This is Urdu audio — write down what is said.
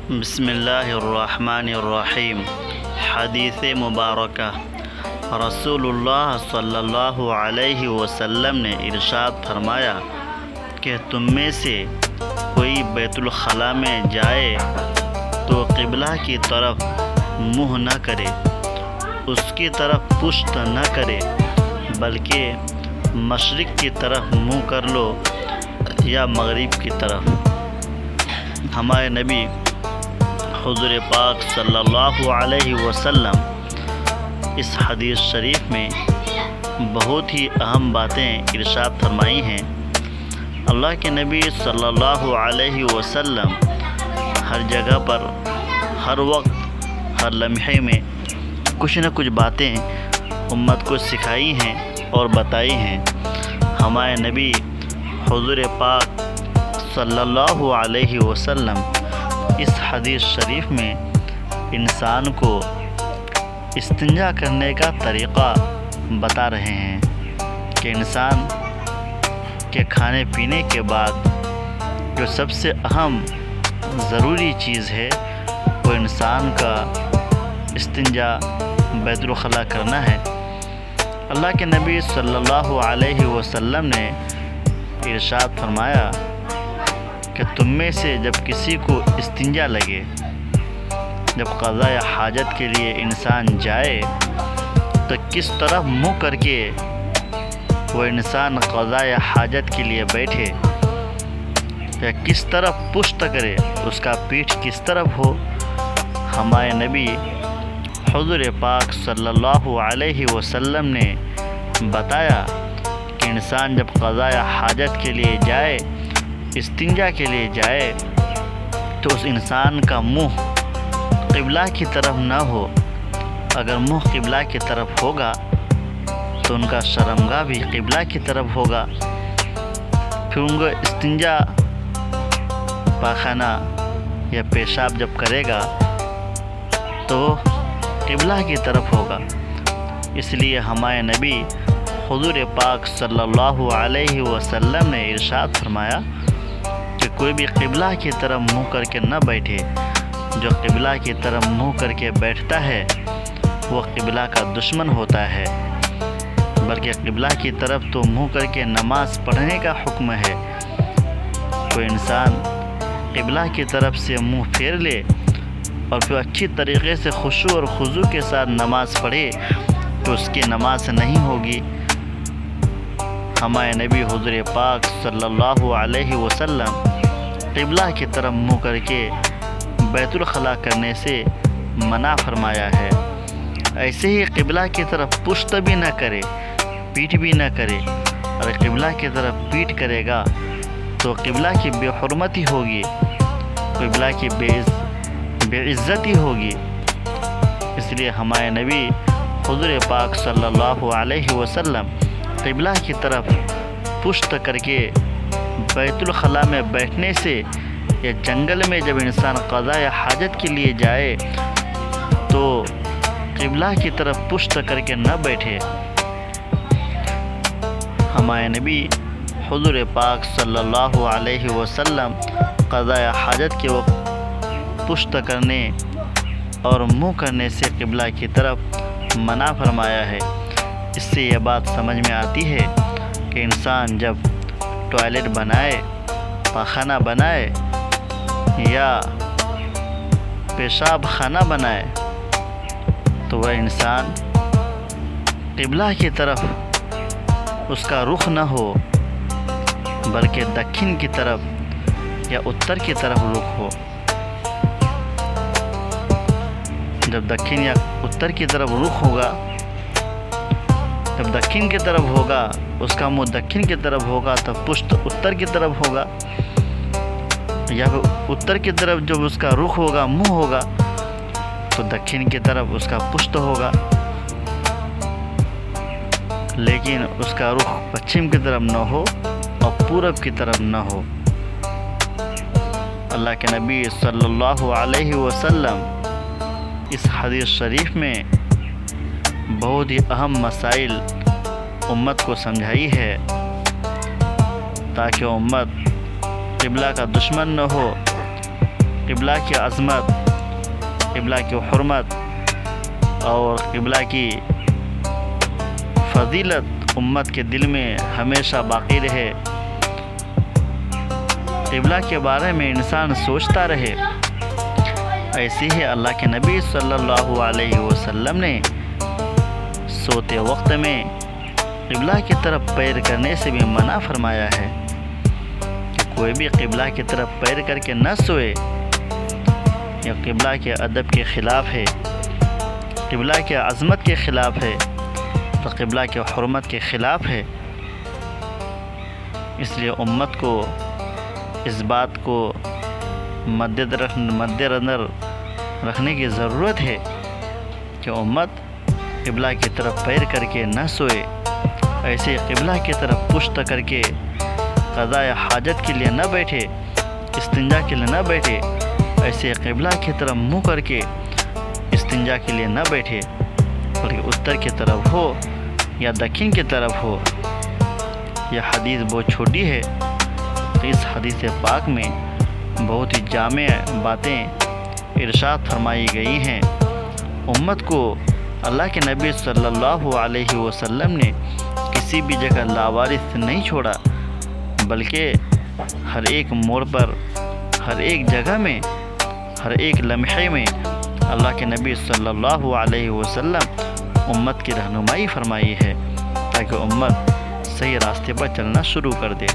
بسم اللہ الرحمن الرحیم۔ حدیث مبارکہ۔ رسول اللہ صلی اللہ علیہ وسلم نے ارشاد فرمایا کہ تم میں سے کوئی بیت الخلاء میں جائے تو قبلہ کی طرف منہ نہ کرے، اس کی طرف پشت نہ کرے، بلکہ مشرق کی طرف منہ کر لو یا مغرب کی طرف۔ ہمارے نبی حضور پاک صلی اللہ علیہ وسلم اس حدیث شریف میں بہت ہی اہم باتیں ارشاد فرمائی ہیں۔ اللہ کے نبی صلی اللہ علیہ وسلم ہر جگہ پر، ہر وقت، ہر لمحے میں کچھ نہ کچھ باتیں امت کو سکھائی ہیں اور بتائی ہیں۔ ہمارے نبی حضور پاک صلی اللہ علیہ وسلم اس حدیث شریف میں انسان کو استنجا کرنے کا طریقہ بتا رہے ہیں کہ انسان کے کھانے پینے کے بعد جو سب سے اہم ضروری چیز ہے وہ انسان کا استنجا بیت الخلاء کرنا ہے۔ اللہ کے نبی صلی اللہ علیہ وسلم نے ارشاد فرمایا کہ تم میں سے جب کسی کو استنجا لگے، جب قضاء حاجت کے لیے انسان جائے تو کس طرف منہ کر کے وہ انسان قضاء حاجت کے لیے بیٹھے، یا کس طرف پشت کرے، اس کا پیٹھ کس طرف ہو۔ ہمارے نبی حضور پاک صلی اللہ علیہ وسلم نے بتایا کہ انسان جب قضاء حاجت کے لیے جائے، استنجا کے لیے جائے، تو اس انسان کا منہ قبلہ کی طرف نہ ہو۔ اگر منہ قبلہ کی طرف ہوگا تو ان کا شرمگاہ بھی قبلہ کی طرف ہوگا، پھر ان کو استنجا، پاخانہ یا پیشاب جب کرے گا تو قبلہ کی طرف ہوگا۔ اس لیے ہمارے نبی حضور پاک صلی اللہ علیہ وسلم نے ارشاد فرمایا کہ کوئی بھی قبلہ کی طرف منہ کر کے نہ بیٹھے۔ جو قبلہ کی طرف منہ کر کے بیٹھتا ہے وہ قبلہ کا دشمن ہوتا ہے، بلکہ قبلہ کی طرف تو منہ کر کے نماز پڑھنے کا حکم ہے۔ کوئی انسان قبلہ کی طرف سے منہ پھیر لے اور پھر اچھی طریقے سے خشوع اور خضوع کے ساتھ نماز پڑھے تو اس کی نماز نہیں ہوگی۔ ہمارے نبی حضور پاک صلی اللہ علیہ وسلم قبلہ کی طرف منہ کر کے بیت الخلاء کرنے سے منع فرمایا ہے۔ ایسے ہی قبلہ کی طرف پشت بھی نہ کرے، پیٹھ بھی نہ کرے۔ اور قبلہ کی طرف پیٹھ کرے گا تو قبلہ کی بے حرمتی ہوگی، قبلہ کی بے عزتی ہوگی۔ اس لیے ہمارے نبی حضور پاک صلی اللہ علیہ وسلم قبلہ کی طرف پشت کر کے بیت الخلاء میں بیٹھنے سے، یا جنگل میں جب انسان قضاء حاجت کے لیے جائے تو قبلہ کی طرف پشت کر کے نہ بیٹھے۔ ہمارے نبی حضور پاک صلی اللہ علیہ وسلم قضاء حاجت کے وقت پشت کرنے اور منہ کرنے سے قبلہ کی طرف منع فرمایا ہے۔ اس سے یہ بات سمجھ میں آتی ہے کہ انسان جب ٹوائلٹ بنائے، پاخانہ بنائے یا پیشاب خانہ بنائے تو وہ انسان قبلہ کی طرف اس کا رخ نہ ہو، بلکہ دکن کی طرف یا اتر کی طرف رخ ہو۔ جب دکن یا اتر کی طرف رخ ہوگا، جب دکن کی طرف ہوگا، اس کا منہ دکن کی طرف ہوگا تو پشت اتر کی طرف ہوگا، یا پھر اتر کی طرف جب اس کا رخ ہوگا، منہ ہوگا، تو دکن کی طرف اس کا پشت ہوگا، لیکن اس کا رخ پچھم کی طرف نہ ہو اور پورب کی طرف نہ ہو۔ اللہ کے نبی صلی اللہ علیہ وسلم اس حدیث شریف میں بہت ہی اہم مسائل امت کو سمجھائی ہے تاکہ امت قبلہ کا دشمن نہ ہو قبلہ کی عظمت، قبلہ کی حرمت اور قبلہ کی فضیلت امت کے دل میں ہمیشہ باقی رہے، قبلہ کے بارے میں انسان سوچتا رہے۔ ایسے ہی اللہ کے نبی صلی اللہ علیہ وسلم نے سوتے وقت میں قبلہ کی طرف پیر کرنے سے بھی منع فرمایا ہے کہ کوئی بھی قبلہ کی طرف پیر کر کے نہ سوئے، یہ قبلہ کے ادب کے خلاف ہے، قبلہ کے عظمت کے خلاف ہے، تو قبلہ کے حرمت کے خلاف ہے۔ اس لیے امت کو اس بات کو مد نظر رکھنے کی ضرورت ہے کہ امت قبلہ کی طرف پیر کر کے نہ سوئے، ایسے قبلہ کی طرف پشت کر کے قضاء حاجت کے لیے نہ بیٹھے، استنجا کے لیے نہ بیٹھے، ایسے قبلہ کی طرف منہ کر کے استنجا کے لیے نہ بیٹھے، بلکہ اتر کی طرف ہو یا دکن کی طرف ہو۔ یہ حدیث بہت چھوٹی ہے، تو اس حدیث پاک میں بہت ہی جامع باتیں ارشاد فرمائی گئی ہیں۔ امت کو اللہ کے نبی صلی اللہ علیہ وسلم نے کسی بھی جگہ لاوارث نہیں چھوڑا، بلکہ ہر ایک موڑ پر، ہر ایک جگہ میں، ہر ایک لمحے میں اللہ کے نبی صلی اللہ علیہ وسلم امت کی رہنمائی فرمائی ہے تاکہ امت صحیح راستے پر چلنا شروع کر دے۔